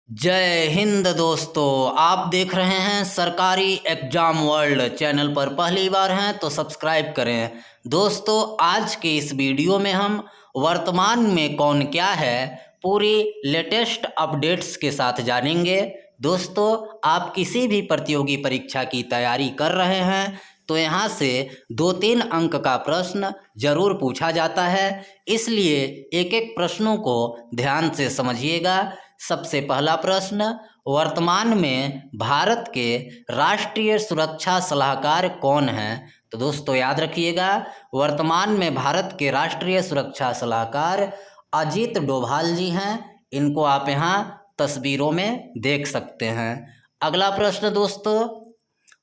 जय हिंद दोस्तों, आप देख रहे हैं सरकारी एग्जाम वर्ल्ड। चैनल पर पहली बार हैं तो सब्सक्राइब करें। दोस्तों, आज के इस वीडियो में हम वर्तमान में कौन क्या है पूरी लेटेस्ट अपडेट्स के साथ जानेंगे। दोस्तों, आप किसी भी प्रतियोगी परीक्षा की तैयारी कर रहे हैं तो यहाँ से 2-3 अंक का प्रश्न जरूर पूछा जाता है, इसलिए एक एक प्रश्नों को ध्यान से समझिएगा। सबसे पहला प्रश्न, वर्तमान में भारत के राष्ट्रीय सुरक्षा सलाहकार कौन हैं? तो दोस्तों याद रखिएगा, वर्तमान में भारत के राष्ट्रीय सुरक्षा सलाहकार अजीत डोभाल जी हैं। इनको आप यहाँ तस्वीरों में देख सकते हैं। अगला प्रश्न दोस्तों,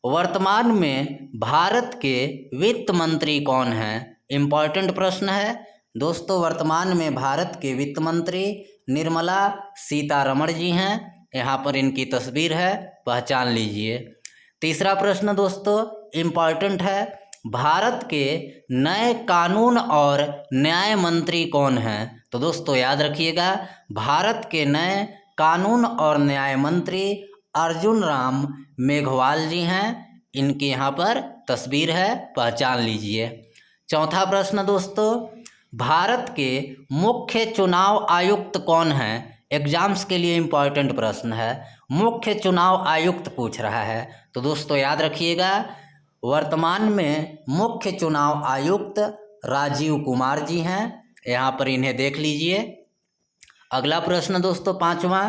वर्तमान में भारत के वित्त मंत्री कौन हैं? इम्पॉर्टेंट प्रश्न है दोस्तों। वर्तमान में भारत के वित्त मंत्री निर्मला सीतारमण जी हैं। यहाँ पर इनकी तस्वीर है, पहचान लीजिए। तीसरा प्रश्न दोस्तों इम्पॉर्टेंट है, भारत के नए कानून और न्याय मंत्री कौन हैं? तो दोस्तों याद रखिएगा, भारत के नए कानून और न्याय मंत्री अर्जुन राम मेघवाल जी हैं। इनकी यहाँ पर तस्वीर है, पहचान लीजिए। चौथा प्रश्न दोस्तों, भारत के मुख्य चुनाव आयुक्त कौन हैं? एग्जाम्स के लिए इम्पॉर्टेंट प्रश्न है, मुख्य चुनाव आयुक्त पूछ रहा है। तो दोस्तों याद रखिएगा, वर्तमान में मुख्य चुनाव आयुक्त राजीव कुमार जी हैं। यहाँ पर इन्हें देख लीजिए। अगला प्रश्न दोस्तों पांचवा,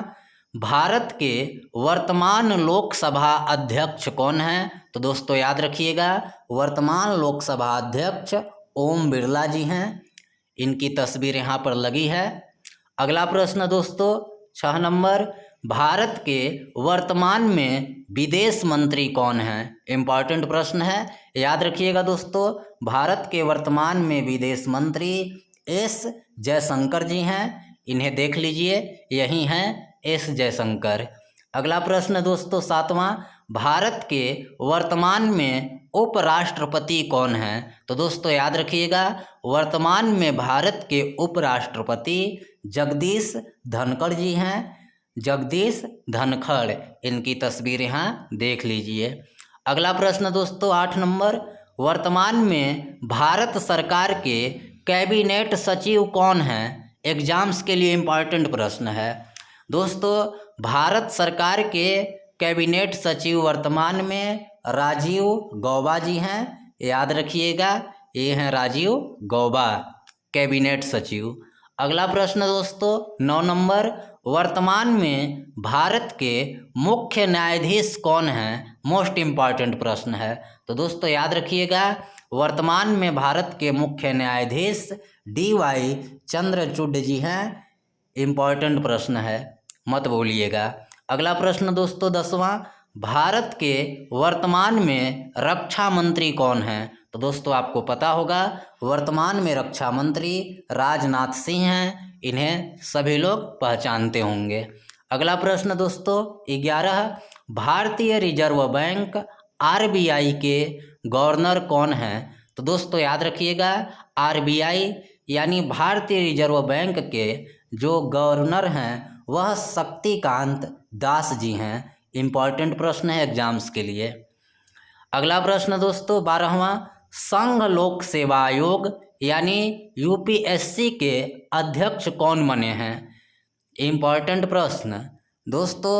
भारत के वर्तमान लोकसभा अध्यक्ष कौन हैं? तो दोस्तों याद रखिएगा, वर्तमान लोकसभा अध्यक्ष ओम बिरला जी हैं। इनकी तस्वीर यहाँ पर लगी है। अगला प्रश्न दोस्तों 6 नंबर, भारत के वर्तमान में विदेश मंत्री कौन हैं? इम्पॉर्टेंट प्रश्न है, याद रखिएगा दोस्तों, भारत के वर्तमान में विदेश मंत्री एस जयशंकर जी हैं। इन्हें देख लीजिए, यही हैं एस जयशंकर। अगला प्रश्न दोस्तों 7वां, भारत के वर्तमान में उपराष्ट्रपति कौन हैं? तो दोस्तों याद रखिएगा, वर्तमान में भारत के उपराष्ट्रपति जगदीश धनखड़ जी हैं। जगदीश धनखड़, इनकी तस्वीर यहाँ देख लीजिए। अगला प्रश्न दोस्तों 8 नंबर, वर्तमान में भारत सरकार के कैबिनेट सचिव कौन हैं? एग्जाम्स के लिए इम्पॉर्टेंट प्रश्न है दोस्तों। भारत सरकार के कैबिनेट सचिव वर्तमान में राजीव गौबा जी हैं। याद रखिएगा, ये हैं राजीव गौबा, कैबिनेट सचिव। अगला प्रश्न दोस्तों 9 नंबर, वर्तमान में भारत के मुख्य न्यायाधीश कौन हैं? मोस्ट इम्पॉर्टेंट प्रश्न है। तो दोस्तों याद रखिएगा, वर्तमान में भारत के मुख्य न्यायाधीश DY चंद्रचूड़ जी हैं। इम्पॉर्टेंट प्रश्न है, मत भूलिएगा। अगला प्रश्न दोस्तों 10वां, भारत के वर्तमान में रक्षा मंत्री कौन हैं? तो दोस्तों आपको पता होगा, वर्तमान में रक्षा मंत्री राजनाथ सिंह हैं। इन्हें सभी लोग पहचानते होंगे। अगला प्रश्न दोस्तों 11, भारतीय रिजर्व बैंक RBI के गवर्नर कौन हैं? तो दोस्तों याद रखिएगा, RBI यानी भारतीय रिजर्व बैंक के जो गवर्नर हैं वह शक्तिकांत दास जी हैं। इम्पॉर्टेंट प्रश्न है एग्जाम्स के लिए। अगला प्रश्न दोस्तों 12वां, संघ लोक सेवा आयोग यानी UPSC के अध्यक्ष कौन बने हैं? इम्पॉर्टेंट प्रश्न दोस्तों,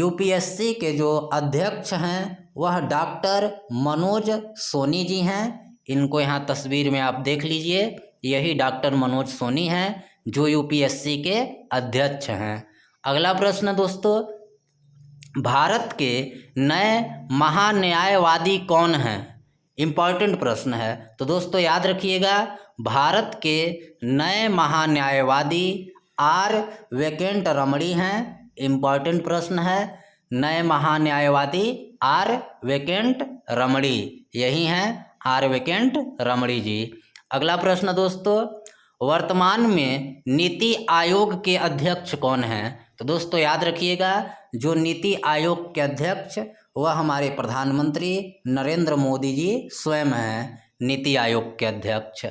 UPSC के जो अध्यक्ष हैं वह डॉक्टर मनोज सोनी जी हैं। इनको यहाँ तस्वीर में आप देख लीजिए, यही डॉक्टर मनोज सोनी हैं जो UPSC के अध्यक्ष हैं। अगला प्रश्न दोस्तों, भारत के नए महान्यायवादी कौन हैं? इम्पॉर्टेंट प्रश्न है। तो दोस्तों याद रखिएगा, भारत के नए महान्यायवादी R वेंकटरमणी हैं। इम्पॉर्टेंट प्रश्न है, नए महान्यायवादी R वेंकटरमणी, यही हैं R वेंकटरमणी जी। अगला प्रश्न दोस्तों, वर्तमान में नीति आयोग के अध्यक्ष कौन हैं? तो दोस्तों याद रखिएगा, जो नीति आयोग के अध्यक्ष वह हमारे प्रधानमंत्री नरेंद्र मोदी जी स्वयं हैं, नीति आयोग के अध्यक्ष।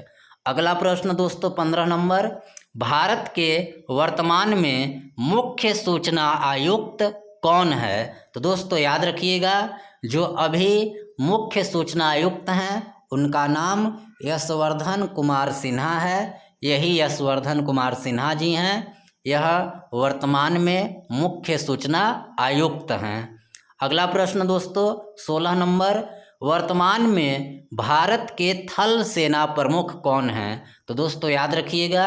अगला प्रश्न दोस्तों 15 नंबर, भारत के वर्तमान में मुख्य सूचना आयुक्त कौन है? तो दोस्तों याद रखिएगा, जो अभी मुख्य सूचना आयुक्त हैं उनका नाम यशवर्धन कुमार सिन्हा है। यही यशवर्धन कुमार सिन्हा जी हैं, यह वर्तमान में मुख्य सूचना आयुक्त हैं। अगला प्रश्न दोस्तों 16 नंबर, वर्तमान में भारत के थल सेना प्रमुख कौन हैं? तो दोस्तों याद रखिएगा,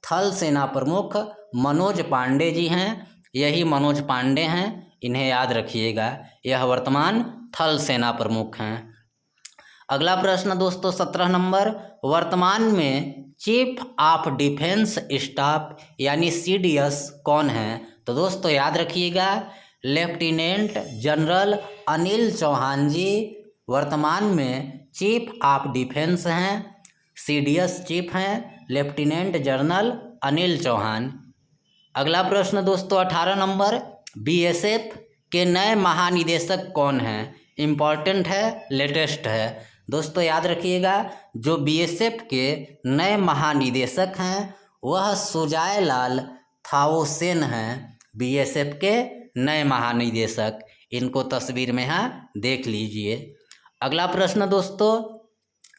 थल सेना प्रमुख मनोज पांडे जी हैं। यही मनोज पांडे हैं, इन्हें याद रखिएगा, यह वर्तमान थल सेना प्रमुख हैं। अगला प्रश्न दोस्तों 17 नंबर, वर्तमान में चीफ ऑफ डिफेंस स्टाफ यानी CDS कौन है? तो दोस्तों याद रखिएगा, लेफ्टिनेंट जनरल अनिल चौहान जी वर्तमान में चीफ ऑफ डिफेंस हैं। CDS चीफ हैं लेफ्टिनेंट जनरल अनिल चौहान। अगला प्रश्न दोस्तों 18 नंबर, BSF के नए महानिदेशक कौन हैं? इम्पॉर्टेंट है, लेटेस्ट है। दोस्तों याद रखिएगा, जो BSF के नए महानिदेशक हैं वह सुजाय लाल थाओसेन हैं। BSF के नए महानिदेशक, इनको तस्वीर में यहाँ देख लीजिए। अगला प्रश्न दोस्तों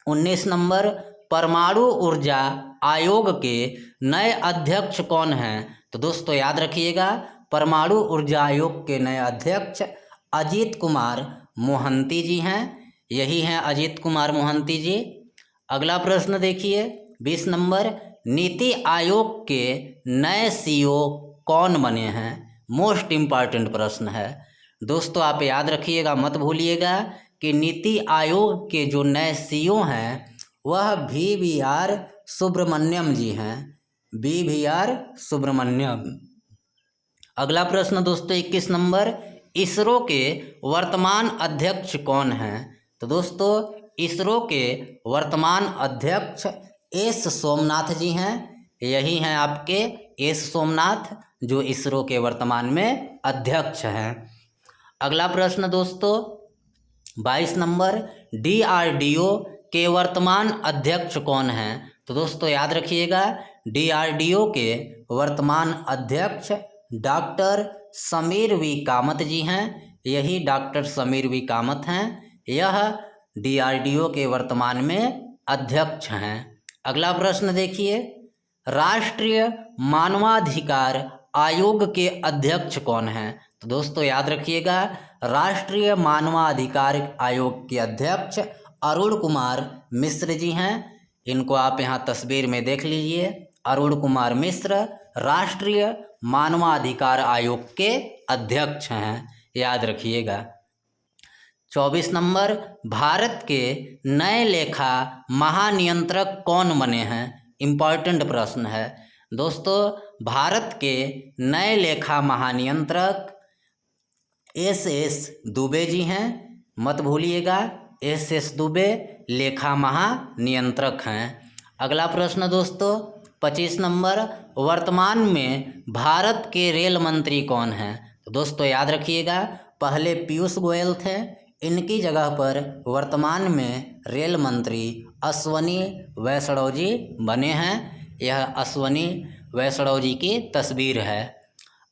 19 नंबर, परमाणु ऊर्जा आयोग के नए अध्यक्ष कौन हैं? तो दोस्तों याद रखिएगा, परमाणु ऊर्जा आयोग के नए अध्यक्ष अजीत कुमार मोहंती जी हैं। यही हैं अजीत कुमार मोहंती जी। अगला प्रश्न देखिए 20 नंबर, नीति आयोग के नए CEO कौन बने हैं? मोस्ट इम्पॉर्टेंट प्रश्न है दोस्तों, आप याद रखिएगा, मत भूलिएगा कि नीति आयोग के जो नए CEO हैं वह VVR सुब्रमण्यम जी हैं। VVR सुब्रमण्यम। अगला प्रश्न दोस्तों 21 नंबर, इसरो के वर्तमान अध्यक्ष कौन हैं? तो दोस्तों इसरो के वर्तमान अध्यक्ष एस सोमनाथ जी हैं। यही हैं आपके एस सोमनाथ, जो इसरो के वर्तमान में अध्यक्ष हैं। अगला प्रश्न दोस्तों 22 नंबर, DRDO के वर्तमान अध्यक्ष कौन हैं? तो दोस्तों याद रखिएगा, DRDO के वर्तमान अध्यक्ष डॉक्टर समीर वी कामत जी हैं। यही डॉक्टर समीर वी कामत हैं, यह DRDO के वर्तमान में अध्यक्ष हैं। अगला प्रश्न देखिए, राष्ट्रीय मानवाधिकार आयोग के अध्यक्ष कौन हैं? तो दोस्तों याद रखिएगा, राष्ट्रीय मानवाधिकार आयोग के अध्यक्ष अरुण कुमार मिश्र जी हैं। इनको आप यहाँ तस्वीर में देख लीजिए, अरुण कुमार मिश्र राष्ट्रीय मानवाधिकार आयोग के अध्यक्ष हैं, याद रखिएगा। 24 नंबर, भारत के नए लेखा महानियंत्रक कौन बने हैं? इम्पॉर्टेंट प्रश्न है दोस्तों, भारत के नए लेखा महानियंत्रक SS दुबे जी हैं, मत भूलिएगा, SS दुबे लेखा महानियंत्रक हैं। अगला प्रश्न दोस्तों 25 नंबर, वर्तमान में भारत के रेल मंत्री कौन हैं? तो दोस्तों याद रखिएगा, पहले पीयूष गोयल थे, इनकी जगह पर वर्तमान में रेल मंत्री अश्वनी वैष्णव जी बने हैं। यह अश्वनी वैष्णव जी की तस्वीर है।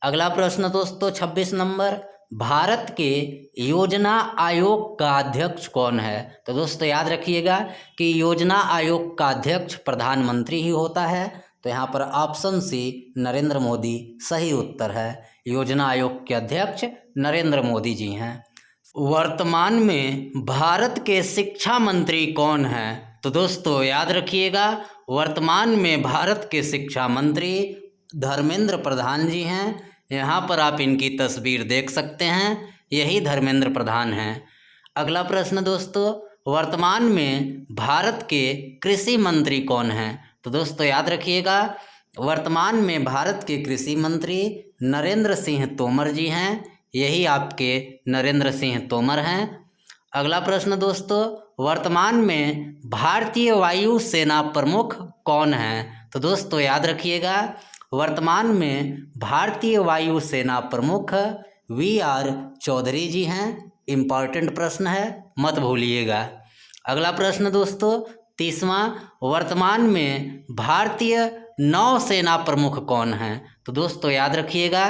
अगला प्रश्न दोस्तों 26 नंबर, भारत के योजना आयोग का अध्यक्ष कौन है? तो दोस्तों याद रखिएगा कि योजना आयोग का अध्यक्ष प्रधानमंत्री ही होता है। तो यहाँ पर ऑप्शन सी नरेंद्र मोदी सही उत्तर है। योजना आयोग के अध्यक्ष नरेंद्र मोदी जी हैं। वर्तमान में भारत के शिक्षा मंत्री कौन हैं? तो दोस्तों याद रखिएगा, वर्तमान में भारत के शिक्षा मंत्री धर्मेंद्र प्रधान जी हैं। यहाँ पर आप इनकी तस्वीर देख सकते हैं, यही धर्मेंद्र प्रधान हैं। अगला प्रश्न दोस्तों, वर्तमान में भारत के कृषि मंत्री कौन हैं? तो दोस्तों याद रखिएगा, वर्तमान में भारत के कृषि मंत्री नरेंद्र सिंह तोमर जी हैं। यही आपके नरेंद्र सिंह तोमर हैं। अगला प्रश्न दोस्तों, वर्तमान में भारतीय वायु सेना प्रमुख कौन हैं? तो दोस्तों याद रखिएगा, वर्तमान में भारतीय वायु सेना प्रमुख VR चौधरी जी हैं। इम्पॉर्टेंट प्रश्न है, मत भूलिएगा। अगला प्रश्न दोस्तों 30वां, वर्तमान में भारतीय नौसेना प्रमुख कौन हैं? तो दोस्तों याद रखिएगा,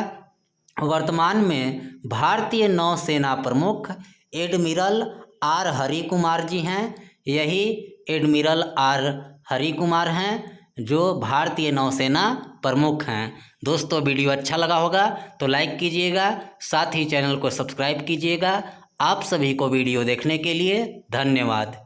वर्तमान में भारतीय नौसेना प्रमुख एडमिरल आर हरि कुमार जी हैं। यही एडमिरल आर हरि कुमार हैं जो भारतीय नौसेना प्रमुख हैं। दोस्तों वीडियो अच्छा लगा होगा तो लाइक कीजिएगा, साथ ही चैनल को सब्सक्राइब कीजिएगा। आप सभी को वीडियो देखने के लिए धन्यवाद।